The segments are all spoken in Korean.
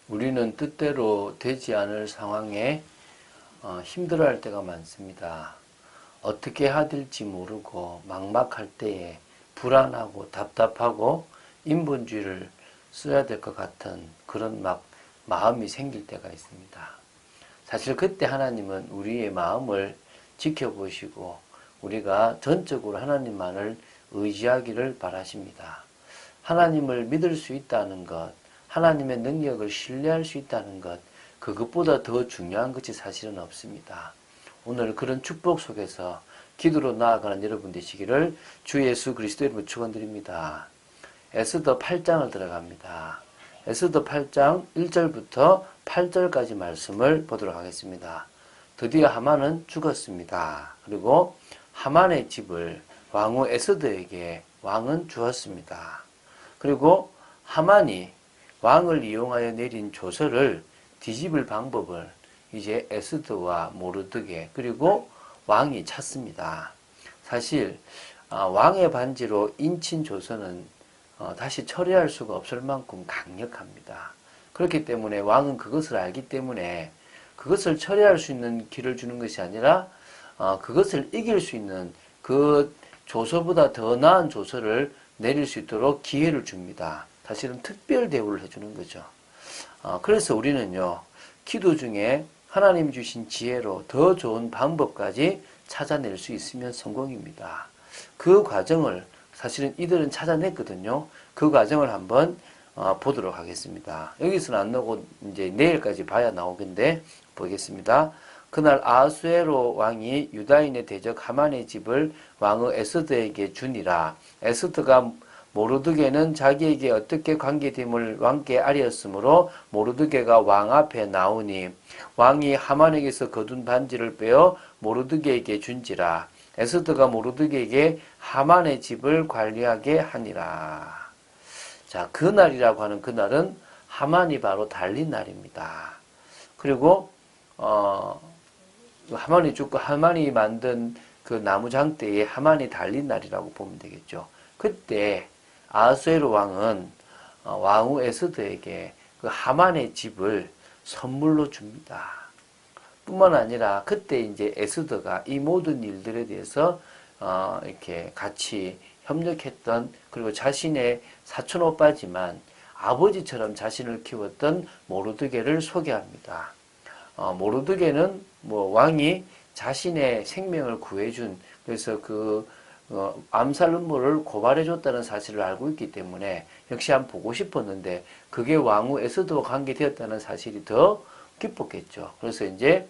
우리는 뜻대로 되지 않을 상황에 힘들어할 때가 많습니다. 어떻게 해야 될지 모르고 막막할 때에 불안하고 답답하고 인본주의를 써야 될 것 같은 그런 마음이 생길 때가 있습니다. 사실 그때 하나님은 우리의 마음을 지켜보시고 우리가 전적으로 하나님만을 의지하기를 바라십니다. 하나님을 믿을 수 있다는 것, 하나님의 능력을 신뢰할 수 있다는 것, 그것보다 더 중요한 것이 사실은 없습니다. 오늘 그런 축복 속에서 기도로 나아가는 여러분 되시기를 주 예수 그리스도의 이름으로 축원드립니다. 에스더 8장을 들어갑니다. 에스더 8장 1절부터 8절까지 말씀을 보도록 하겠습니다. 드디어 하만은 죽었습니다. 그리고 하만의 집을 왕후 에스더에게 왕은 주었습니다. 그리고 하만이 왕을 이용하여 내린 조서를 뒤집을 방법을 이제 에스더와 모르드게 그리고 왕이 찾습니다. 사실 왕의 반지로 인친 조서는 다시 처리할 수가 없을 만큼 강력합니다. 그렇기 때문에 왕은 그것을 알기 때문에 그것을 처리할 수 있는 길을 주는 것이 아니라 그것을 이길 수 있는 그 조서보다 더 나은 조서를 내릴 수 있도록 기회를 줍니다. 사실은 특별 대우를 해주는 거죠. 그래서 우리는요, 기도 중에 하나님 주신 지혜로 더 좋은 방법까지 찾아낼 수 있으면 성공입니다. 그 과정을 사실은 이들은 찾아냈거든요. 그 과정을 한번 보도록 하겠습니다. 여기서는 안 나오고 이제 내일까지 봐야 나오겠는데 보겠습니다. 그날 아하수에로 왕이 유다인의 대적 하만의 집을 왕후 에스더에게 주니라. 에스더가 모르드게는 자기에게 어떻게 관계됨을 왕께 알렸으므로 모르드게가 왕 앞에 나오니 왕이 하만에게서 거둔 반지를 빼어 모르드게에게 준지라. 에스더가 모르드게에게 하만의 집을 관리하게 하니라. 자, 그날이라고 하는 그날은 하만이 바로 달린 날입니다. 그리고 하만이 죽고 하만이 만든 그 나무 장대에 하만이 달린 날이라고 보면 되겠죠. 그때 아하수에로 왕은 왕후 에스더에게 그 하만의 집을 선물로 줍니다. 뿐만 아니라 그때 이제 에스더가 이 모든 일들에 대해서 이렇게 같이 협력했던 그리고 자신의 사촌 오빠지만 아버지처럼 자신을 키웠던 모르드게를 소개합니다. 모르드게는 왕이 자신의 생명을 구해준 그래서 암살 음모를 고발해줬다는 사실을 알고 있기 때문에 역시 한번 보고 싶었는데 그게 왕후 에스더와 관계되었다는 사실이 더 기뻤겠죠. 그래서 이제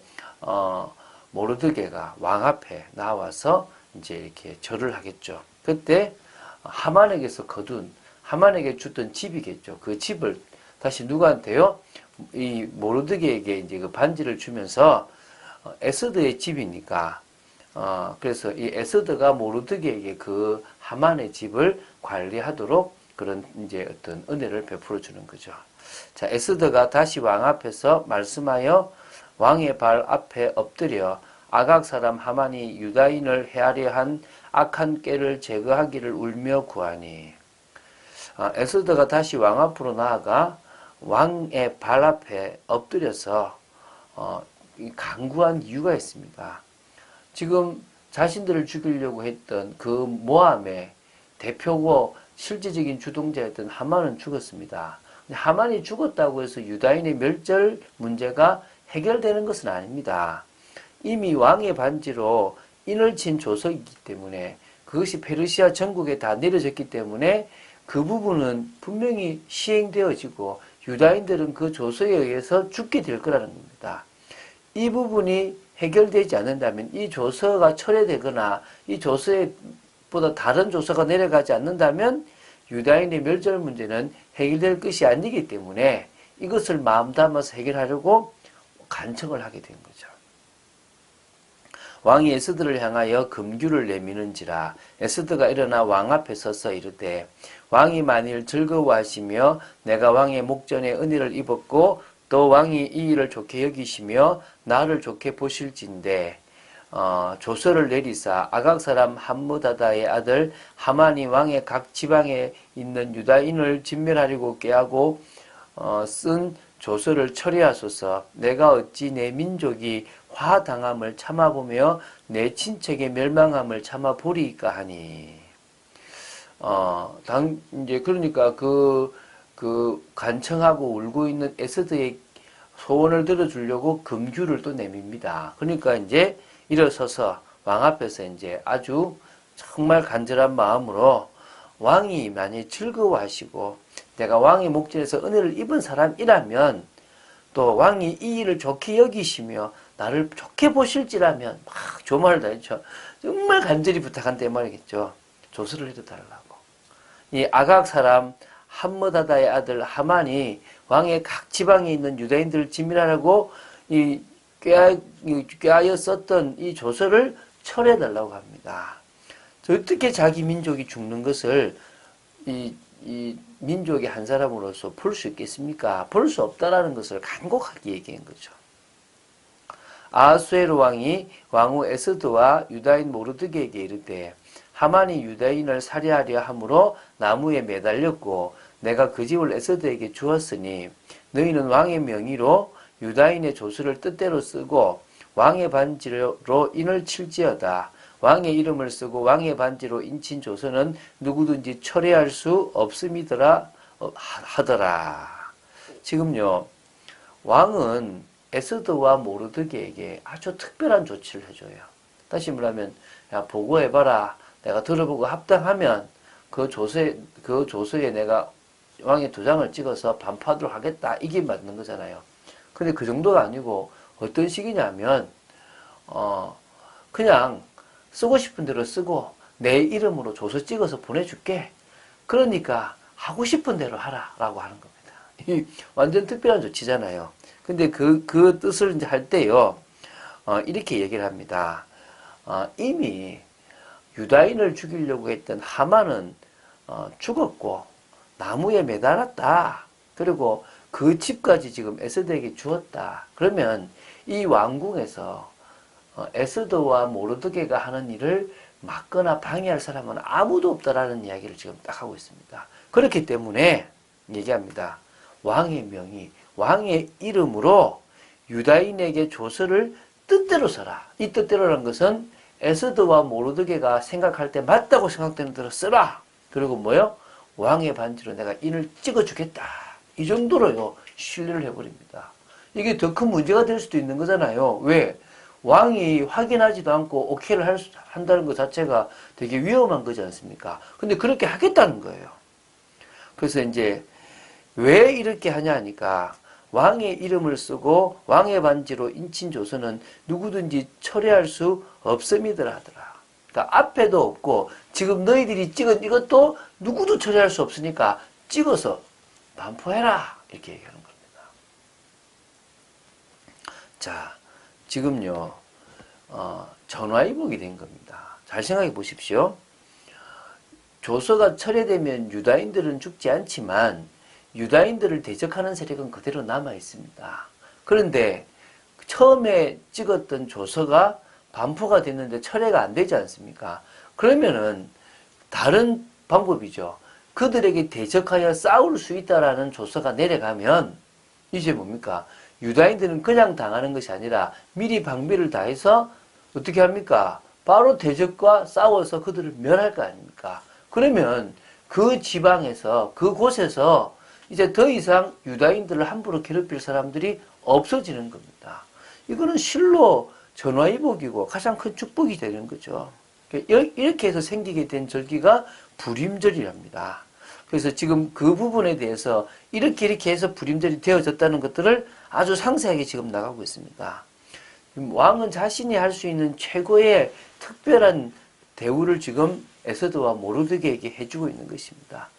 모르드게가 왕 앞에 나와서 이제 이렇게 절을 하겠죠. 그때 하만에게서 거둔 하만에게 주던 집이겠죠. 그 집을 다시 누구한테요? 이 모르드게에게 이제 그 반지를 주면서 에스더의 집이니까 그래서 이 에스더가 모르드게에게 그 하만의 집을 관리하도록 그런 이제 어떤 은혜를 베풀어 주는 거죠. 자, 에스더가 다시 왕 앞에서 말씀하여 왕의 발 앞에 엎드려 아각 사람 하만이 유다인을 해하려 한 악한 꾀를 제거하기를 울며 구하니. 에스더가 다시 왕 앞으로 나아가 왕의 발 앞에 엎드려서 간구한 이유가 있습니다. 지금 자신들을 죽이려고 했던 그 모함의 대표고 실질적인 주동자였던 하만은 죽었습니다. 하만이 죽었다고 해서 유다인의 멸절 문제가 해결되는 것은 아닙니다. 이미 왕의 반지로 인을 친 조석이기 때문에 그것이 페르시아 전국에 다 내려졌기 때문에 그 부분은 분명히 시행되어지고 유다인들은 그 조서에 의해서 죽게 될 거라는 겁니다. 이 부분이 해결되지 않는다면 이 조서가 철회되거나 이 조서보다 다른 조서가 내려가지 않는다면 유다인의 멸절 문제는 해결될 것이 아니기 때문에 이것을 마음 담아서 해결하려고 간청을 하게 된 거죠. 왕이 에스더를 향하여 금규를 내미는지라. 에스더가 일어나 왕 앞에 서서 이르되 왕이 만일 즐거워하시며 내가 왕의 목전에 은혜를 입었고 또 왕이 이 일을 좋게 여기시며 나를 좋게 보실진대 조서를 내리사 아각 사람 함므다다의 아들 하만이 왕의 각 지방에 있는 유다인을 진멸하려고 꾀하고 쓴 조서를 처리하소서. 내가 어찌 내 민족이 화당함을 참아보며 내 친척의 멸망함을 참아보리이까 하니. 이제 그러니까 그 간청하고 울고 있는 에스더의 소원을 들어주려고 금규를 또 내밉니다. 그러니까 이제 일어서서 왕 앞에서 이제 아주 정말 간절한 마음으로 왕이 많이 즐거워하시고 내가 왕의 목전에서 은혜를 입은 사람이라면 또 왕이 이 일을 좋게 여기시며 나를 좋게 보실지라면 막 조말을 다했죠. 정말 간절히 부탁한다 말이겠죠. 조서를 해달라고. 이 아각 사람 함므다다의 아들 하만이 왕의 각 지방에 있는 유다인들을 진멸하라고 꾀하여 썼던 이 조서를 철회해달라고 합니다. 어떻게 자기 민족이 죽는 것을 이 민족의 한 사람으로서 볼 수 있겠습니까? 볼 수 없다라는 것을 간곡하게 얘기한 거죠. 아하수에로 왕이 왕후 에스더와 유다인 모르드게에게 이르되 하만이 유다인을 살해하려 함으로 나무에 매달렸고 내가 그 집을 에스더에게 주었으니 너희는 왕의 명의로 유다인의 조서를 뜻대로 쓰고 왕의 반지로 인을 칠지어다. 왕의 이름을 쓰고 왕의 반지로 인친 조서는 누구든지 철회할 수 없음이더라 하더라. 지금요, 왕은 에스더와 모르드게에게 아주 특별한 조치를 해줘요. 다시 말하면, 야, 보고해봐라. 내가 들어보고 합당하면 그 조서에 내가 왕의 도장을 찍어서 반포하도록 하겠다. 이게 맞는 거잖아요. 근데 그 정도가 아니고 어떤 식이냐면, 그냥 쓰고 싶은 대로 쓰고 내 이름으로 조서 찍어서 보내줄게. 그러니까 하고 싶은 대로 하라. 라고 하는 겁니다. 이 완전 특별한 조치잖아요. 근데 그 뜻을 이제 할 때요, 이렇게 얘기를 합니다. 이미 유다인을 죽이려고 했던 하만은 죽었고 나무에 매달았다. 그리고 그 집까지 지금 에스더에게 주었다. 그러면 이 왕궁에서 에스더와 모르드게가 하는 일을 막거나 방해할 사람은 아무도 없다라는 이야기를 지금 딱 하고 있습니다. 그렇기 때문에 얘기합니다. 왕의 명의, 왕의 이름으로 유다인에게 조서를 뜻대로 써라. 이 뜻대로라는 것은 에스더와 모르드게가 생각할 때 맞다고 생각되는 대로 써라. 그리고 뭐요? 왕의 반지로 내가 인을 찍어주겠다. 이 정도로요, 신뢰를 해버립니다. 이게 더 큰 문제가 될 수도 있는 거잖아요. 왜? 왕이 확인하지도 않고 오케이를 한다는 것 자체가 되게 위험한 거지 않습니까? 근데 그렇게 하겠다는 거예요. 그래서 이제 왜 이렇게 하냐 하니까 왕의 이름을 쓰고 왕의 반지로 인친 조서는 누구든지 철회할 수 없음이더라 하더라. 그러니까 앞에도 없고 지금 너희들이 찍은 이것도 누구도 처리할 수 없으니까 찍어서 반포해라. 이렇게 얘기하는 겁니다. 자, 지금요, 전화위복이 된 겁니다. 잘 생각해 보십시오. 조서가 철회되면 유다인들은 죽지 않지만 유다인들을 대적하는 세력은 그대로 남아 있습니다. 그런데 처음에 찍었던 조서가 반포가 됐는데 철회가 안 되지 않습니까? 그러면은 다른 방법이죠. 그들에게 대적하여 싸울 수 있다라는 조서가 내려가면 이제 뭡니까? 유다인들은 그냥 당하는 것이 아니라 미리 방비를 다해서 어떻게 합니까? 바로 대적과 싸워서 그들을 멸할 거 아닙니까? 그러면 그 지방에서 그곳에서 이제 더 이상 유다인들을 함부로 괴롭힐 사람들이 없어지는 겁니다. 이거는 실로 전화위복이고 가장 큰 축복이 되는 거죠. 이렇게 해서 생기게 된 절기가 불임절이랍니다. 그래서 지금 그 부분에 대해서 이렇게 해서 불임절이 되어졌다는 것들을 아주 상세하게 지금 나가고 있습니다. 왕은 자신이 할 수 있는 최고의 특별한 대우를 지금 에스더와 모르드게에게 해주고 있는 것입니다.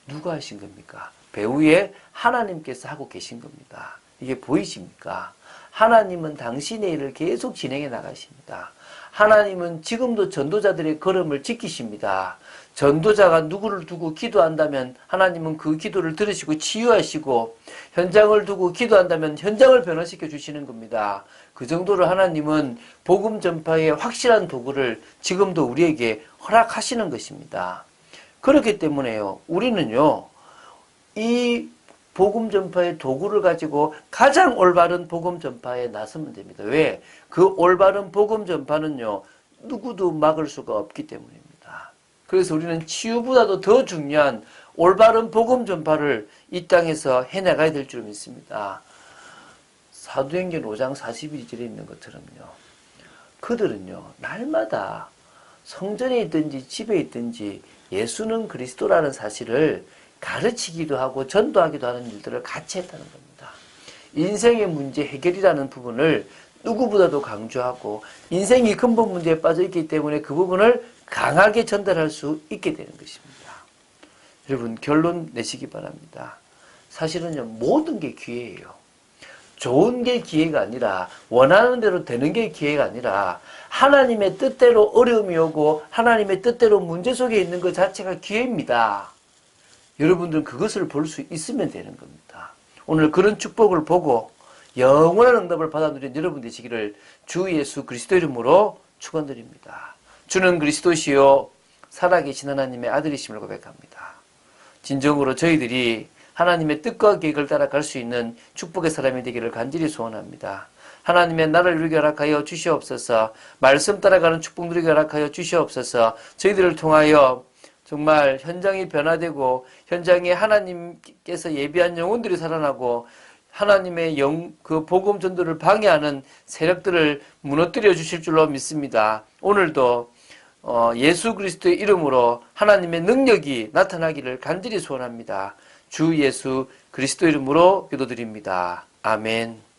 누가 하신 겁니까? 배후에 하나님께서 하고 계신 겁니다. 이게 보이십니까? 하나님은 당신의 일을 계속 진행해 나가십니다. 하나님은 지금도 전도자들의 걸음을 지키십니다. 전도자가 누구를 두고 기도한다면 하나님은 그 기도를 들으시고 치유하시고, 현장을 두고 기도한다면 현장을 변화시켜 주시는 겁니다. 그 정도로 하나님은 복음 전파의 확실한 도구를 지금도 우리에게 허락하시는 것입니다. 그렇기 때문에요, 우리는요, 이 복음 전파의 도구를 가지고 가장 올바른 복음 전파에 나서면 됩니다. 왜? 그 올바른 복음 전파는요, 누구도 막을 수가 없기 때문입니다. 그래서 우리는 치유보다도 더 중요한 올바른 복음 전파를 이 땅에서 해나가야 될 줄 믿습니다. 사도행전 5장 41절에 있는 것처럼요. 그들은요, 날마다 성전에 있든지 집에 있든지 예수는 그리스도라는 사실을 가르치기도 하고 전도하기도 하는 일들을 같이 했다는 겁니다. 인생의 문제 해결이라는 부분을 누구보다도 강조하고 인생이 근본 문제에 빠져 있기 때문에 그 부분을 강하게 전달할 수 있게 되는 것입니다. 여러분, 결론 내시기 바랍니다. 사실은요, 모든 게 기회예요. 좋은 게 기회가 아니라 원하는 대로 되는 게 기회가 아니라 하나님의 뜻대로 어려움이 오고 하나님의 뜻대로 문제 속에 있는 것 자체가 기회입니다. 여러분들은 그것을 볼 수 있으면 되는 겁니다. 오늘 그런 축복을 보고 영원한 응답을 받아 누린 여러분 되시기를 주 예수 그리스도 이름으로 축원드립니다. 주는 그리스도시요 살아계신 하나님의 아들이심을 고백합니다. 진정으로 저희들이 하나님의 뜻과 계획을 따라갈 수 있는 축복의 사람이 되기를 간절히 소원합니다. 하나님의 나를 이루게 허락하여 주시옵소서. 말씀 따라가는 축복 누리게 허락하여 주시옵소서. 저희들을 통하여 정말 현장이 변화되고 현장에 하나님께서 예비한 영혼들이 살아나고 하나님의 그 복음 전도를 방해하는 세력들을 무너뜨려 주실 줄로 믿습니다. 오늘도 예수 그리스도의 이름으로 하나님의 능력이 나타나기를 간절히 소원합니다. 주 예수 그리스도 이름으로 기도드립니다. 아멘.